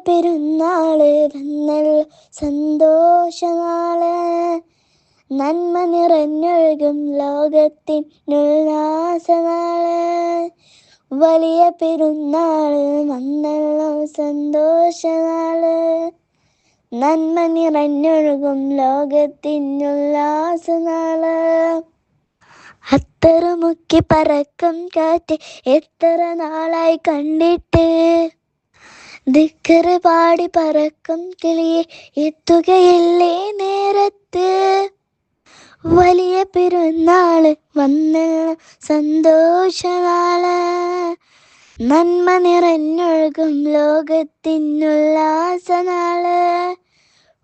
പെരുന്നാള് വന്നല്ലോ സന്തോഷനാള്, നന്മ നിറഞ്ഞൊഴുകും ലോകത്തിനുല്ലാസനാള്. വലിയ പെരുന്നാള് വന്നല്ലോ സന്തോഷനാള്, നന്മ നിറഞ്ഞൊഴുകും ലോകത്തിനുല്ലാസനാള്. അത്തറുമുക്കി പറക്കും കാറ്റ് എത്ര നാളായി കണ്ടിട്ട്, ദിക്റ് പാടി പറക്കും കിളിയെ എത്തുകയില്ലേ നേരത്ത്. വലിയ പെരുന്നാള് വന്നല്ലോ സന്തോഷനാള്, നന്മ നിറഞ്ഞൊഴുകും ലോകത്തിനുല്ലാസനാള്.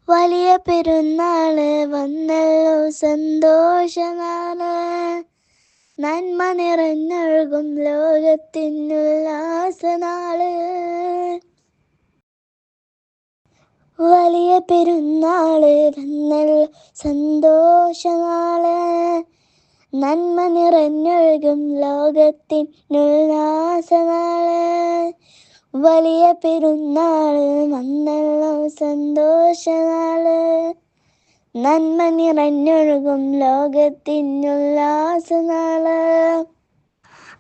വലിയ പെരുന്നാള് വന്നല്ലോ സന്തോഷനാള്, നന്മ നിറഞ്ഞൊഴുകും ലോകത്തിനുല്ലാസനാള്. വലിയ പെരുന്നാള് വന്നല്ലോ സന്തോഷനാള്, നന്മ നിറഞ്ഞൊഴുകും ലോകത്തിനുല്ലാസനാള്. വലിയ പെരുന്നാള് വന്നല്ലോ സന്തോഷനാള്, നന്മ നിറഞ്ഞൊഴുകും ലോകത്തിനുല്ലാസനാള്.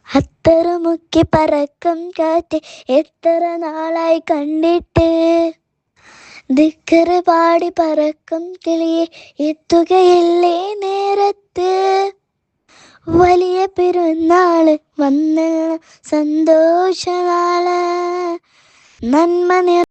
അത്തറുമുക്കി പറക്കും കാറ്റ് എത്ര നാളായി കണ്ടിട്ട്, ദിക്റ് പാടി പറക്കും കിളിയെ എത്തുകയില്ലേ നേരത്ത്. വലിയ പെരുന്നാള് വന്നല്ലോ സന്തോഷനാള്, നന്മ